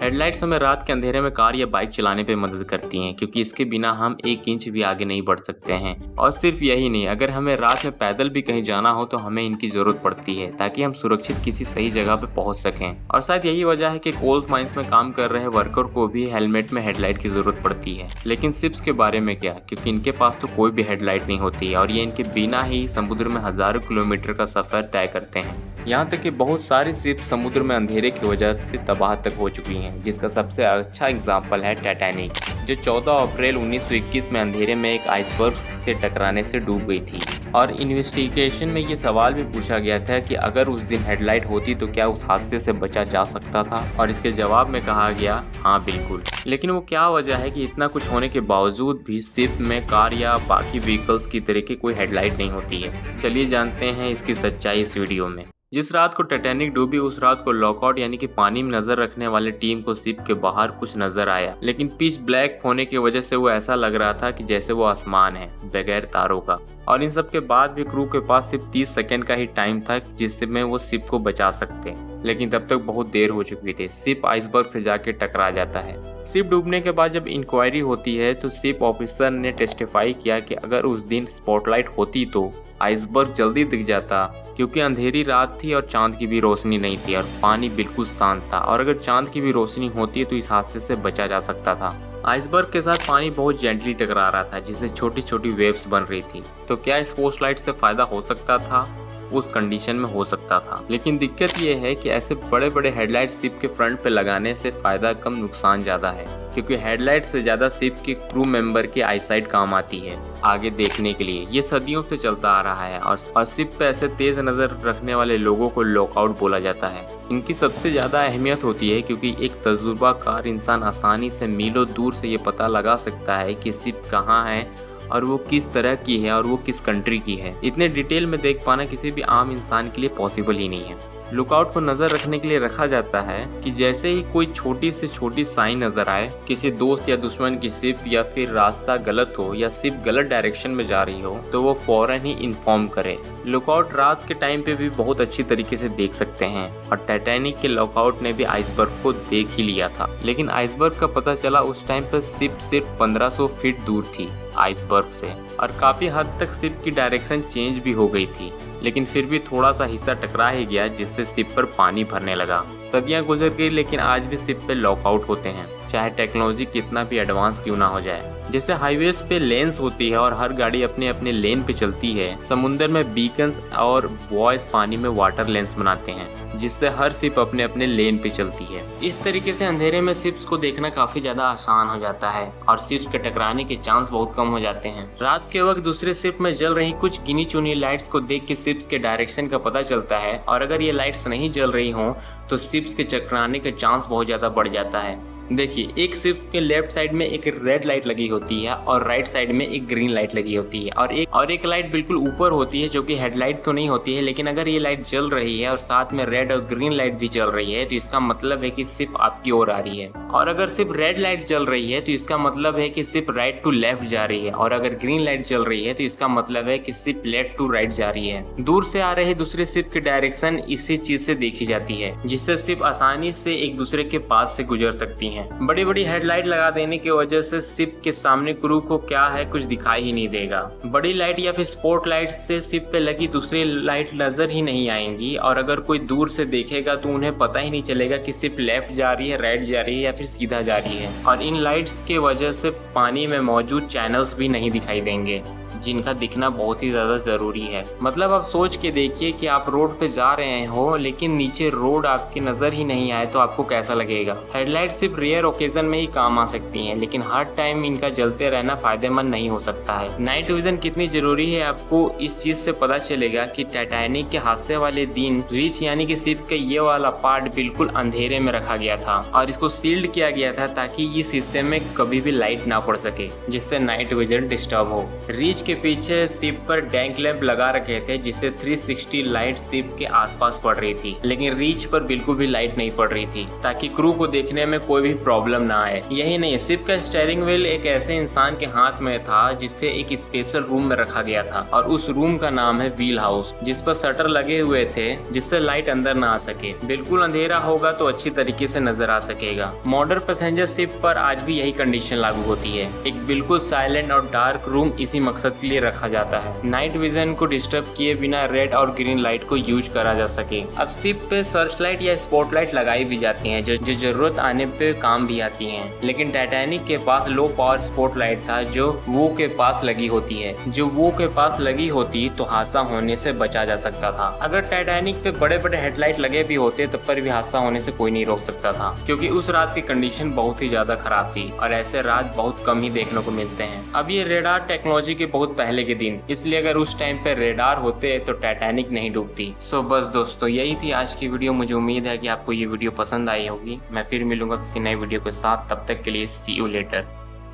Headlights हमें रात के अंधेरे में कार या बाइक चलाने पे मदद करती हैं, क्योंकि इसके बिना हम 1 इंच भी आगे नहीं बढ़ सकते हैं। और सिर्फ यही नहीं, अगर हमें रात में पैदल भी कहीं जाना हो तो हमें इनकी जरूरत पड़ती है, ताकि हम सुरक्षित किसी सही जगह पे पहुंच सकें। और शायद यही वजह है कि कोल माइंस में काम कर रहे वर्कर को भी हेलमेट में हेडलाइट की जरूरत पड़ती है। लेकिन शिप्स के बारे में क्या, क्योंकि इनके पास तो कोई भी हेडलाइट नहीं होती है और ये इनके बिना ही समुद्र में हजारों किलोमीटर का सफर तय करते हैं। यहाँ तक कि बहुत सारी शिप समुद्र में अंधेरे की वजह से तबाह तक हो चुकी हैं, जिसका सबसे अच्छा एग्जाम्पल है टाइटैनिक, जो 14 अप्रैल 1921 में अंधेरे में एक आइसबर्ग से टकराने से डूब गई थी। और इन्वेस्टिगेशन में ये सवाल भी पूछा गया था कि अगर उस दिन हेडलाइट होती तो क्या उस हादसे से बचा जा सकता था, और इसके जवाब में कहा गया हाँ बिल्कुल। लेकिन वो क्या वजह है कि इतना कुछ होने के बावजूद भी शिप में कार या बाकी व्हीकल्स की तरह की कोई हेडलाइट नहीं होती है। चलिए जानते हैं इसकी सच्चाई इस वीडियो में। जिस रात को टाइटैनिक डूबी उस रात को लॉकआउट यानी कि पानी में नजर रखने वाले टीम को शिप के बाहर कुछ नजर आया, लेकिन पिच ब्लैक होने की वजह से वो ऐसा लग रहा था कि जैसे वो आसमान है बगैर तारों का। और इन सब के बाद भी क्रू के पास सिर्फ 30 सेकंड का ही टाइम था जिसमें वो शिप को बचा सकते, लेकिन तब तक बहुत देर हो चुकी थी। शिप आइसबर्ग से जाके टकरा जाता है। शिप डूबने के बाद जब इंक्वायरी होती है तो शिप ऑफिसर ने टेस्टिफाई किया कि अगर उस दिन स्पॉटलाइट होती तो आइसबर्ग जल्दी दिख जाता, क्योंकि अंधेरी रात थी और चांद की भी रोशनी नहीं थी और पानी बिल्कुल शांत था, और अगर चांद की भी रोशनी होती तो इस हादसे से बचा जा सकता था। आइसबर्ग के साथ पानी बहुत जेंटली टकरा रहा था, जिससे छोटी छोटी वेव्स बन रही थी। तो क्या स्पॉटलाइट से फायदा हो सकता था? उस कंडीशन में हो सकता था, लेकिन दिक्कत ये है कि ऐसे बड़े बड़े हेडलाइट शिप के फ्रंट पे लगाने से फायदा कम नुकसान ज्यादा है, क्योंकि हेडलाइट से ज्यादा शिप के क्रू मेंबर की आईसाइट काम आती है आगे देखने के लिए। ये सदियों से चलता आ रहा है और शिप पे ऐसे तेज नजर रखने वाले लोगों को लॉकआउट बोला जाता है। इनकी सबसे ज्यादा अहमियत होती है क्योंकि एक तजुर्बाकार इंसान आसानी से मीलों दूर से ये पता लगा सकता है कि शिप कहाँ है और वो किस तरह की है और वो किस कंट्री की है। इतने डिटेल में देख पाना किसी भी आम इंसान के लिए पॉसिबल ही नहीं है। लुकआउट को नजर रखने के लिए रखा जाता है कि जैसे ही कोई छोटी से छोटी साइन नजर आए, किसी दोस्त या दुश्मन की शिप या फिर रास्ता गलत हो या शिप गलत डायरेक्शन में जा रही हो, तो वो फौरन ही इन्फॉर्म करे। लुकआउट रात के टाइम पे भी बहुत अच्छी तरीके से देख सकते हैं, और टाइटैनिक के लुकआउट ने भी आइसबर्ग को देख ही लिया था। लेकिन आइसबर्ग का पता चला उस टाइम पर शिप सिर्फ 1500 फीट दूर थी आइसबर्ग से, और काफी हद तक शिप की डायरेक्शन चेंज भी हो गई थी। लेकिन फिर भी थोड़ा सा हिस्सा टकरा ही गया, जिससे शिप पर पानी भरने लगा। सदियां गुजर गई, लेकिन आज भी शिप पे लॉकआउट होते हैं, चाहे टेक्नोलॉजी कितना भी एडवांस क्यों ना हो जाए। जैसे हाईवेज पे लेन्स होती है और हर गाड़ी अपने अपने लेन पे चलती है, समुद्र में बीकन्स और बॉयज पानी में वाटर लेंस बनाते हैं, जिससे हर शिप अपने अपने लेन पे चलती है। इस तरीके से अंधेरे में शिप्स को देखना काफी ज्यादा आसान हो जाता है और शिप्स के टकराने के चांस बहुत कम हो जाते हैं। रात के वक्त दूसरे शिप में जल रही कुछ गिनी चुनी लाइट्स को देख के शिप्स के डायरेक्शन का पता चलता है, और अगर ये लाइट्स नहीं जल रही हों तो शिप्स के टकराने के चांस बहुत ज्यादा बढ़ जाता है। देखिए, एक शिप के लेफ्ट साइड में एक रेड लाइट लगी होती है और राइट साइड में एक ग्रीन लाइट लगी होती है, और एक लाइट बिल्कुल ऊपर होती है जो कि हेडलाइट तो नहीं होती है, लेकिन अगर ये लाइट जल रही है और साथ में रेड और ग्रीन लाइट भी जल रही है तो इसका मतलब है कि शिप आपकी ओर आ रही है। और अगर सिर्फ रेड लाइट जल रही है तो इसका मतलब है कि शिप राइट टू लेफ्ट जा रही है, और अगर ग्रीन लाइट जल रही है तो इसका मतलब है कि शिप लेफ्ट टू राइट जा रही है। दूर से आ रहे दूसरे शिप की डायरेक्शन इसी चीज से देखी जाती है, जिससे शिप आसानी से एक दूसरे के पास से गुजर सकती है। बड़ी बड़ी हेडलाइट लगा देने की वजह से शिप के सामने क्रू को क्या है कुछ दिखाई ही नहीं देगा। बड़ी लाइट या फिर स्पॉट लाइट से शिप पे लगी दूसरी लाइट नजर ही नहीं आएंगी, और अगर कोई दूर से देखेगा तो उन्हें पता ही नहीं चलेगा कि शिप लेफ्ट जा रही है, राइट जा रही है या फिर सीधा जा रही है। और इन लाइट्स के वजह से पानी में मौजूद चैनल्स भी नहीं दिखाई देंगे, जिनका दिखना बहुत ही ज़्यादा ज़रूरी है। मतलब आप सोच के देखिए कि आप रोड पे जा रहे हो लेकिन नीचे रोड आपकी नज़र ही नहीं आए तो आपको कैसा लगेगा। हेडलाइट सिर्फ रेयर ओकेजन में ही काम आ सकती हैं, लेकिन हर टाइम इनका जलते रहना फ़ायदेमंद नहीं हो सकता है। नाइट विजन कितनी ज़रूरी है आपको इस चीज़ से पता चलेगा कि टाइटैनिक के हादसे वाले दिन रीच यानी कि शिप का ये वाला पार्ट बिल्कुल अंधेरे में रखा गया था और इसको सील्ड किया गया था ताकि इस हिस्से में कभी भी लाइट ना पड़ सके, जिससे नाइट विजन डिस्टर्ब हो। रीच इसके पीछे शिप पर डैंक लैंप लगा रखे थे जिससे 360 लाइट शिप के आसपास पड़ रही थी, लेकिन रीच पर बिल्कुल भी लाइट नहीं पड़ रही थी ताकि क्रू को देखने में कोई भी प्रॉब्लम ना आए। यही नहीं, शिप का स्टीयरिंग व्हील एक ऐसे इंसान के हाथ में था जिसे एक स्पेशल रूम में रखा गया था और उस रूम का नाम है व्हील हाउस, जिस पर शटर लगे हुए थे जिससे लाइट अंदर ना आ सके। बिल्कुल अंधेरा होगा तो अच्छी तरीके से नजर आ सकेगा। मॉडर्न पैसेंजर शिप पर आज भी यही कंडीशन लागू होती है। एक बिल्कुल साइलेंट और डार्क रूम इसी मकसद के लिए रखा जाता है, नाइट विजन को डिस्टर्ब किए बिना रेड और ग्रीन लाइट को यूज करा जा सके। अब शिप पे सर्च लाइट या स्पॉट लाइट लगाई भी जाती हैं जो जरूरत आने पे काम भी आती हैं, लेकिन टाइटैनिक के पास लो पावर स्पॉट लाइट था जो वो के पास लगी होती है। जो वो के पास लगी होती तो हादसा होने से बचा जा सकता था। अगर टाइटैनिक पे बड़े बड़े हेडलाइट लगे भी होते तब पर भी हादसा होने से कोई नहीं रोक सकता था, क्योंकि उस रात की कंडीशन बहुत ही ज्यादा खराब थी और ऐसे रात बहुत कम ही देखने को मिलते हैं। अब ये रेडार टेक्नोलॉजी के बहुत पहले के दिन, इसलिए अगर उस टाइम पे रेडार होते तो टाइटैनिक नहीं डूबती। सो बस दोस्तों, यही थी आज की वीडियो। मुझे उम्मीद है कि आपको ये वीडियो पसंद आई होगी। मैं फिर मिलूंगा किसी नए वीडियो के साथ, तब तक के लिए सी यू लेटर।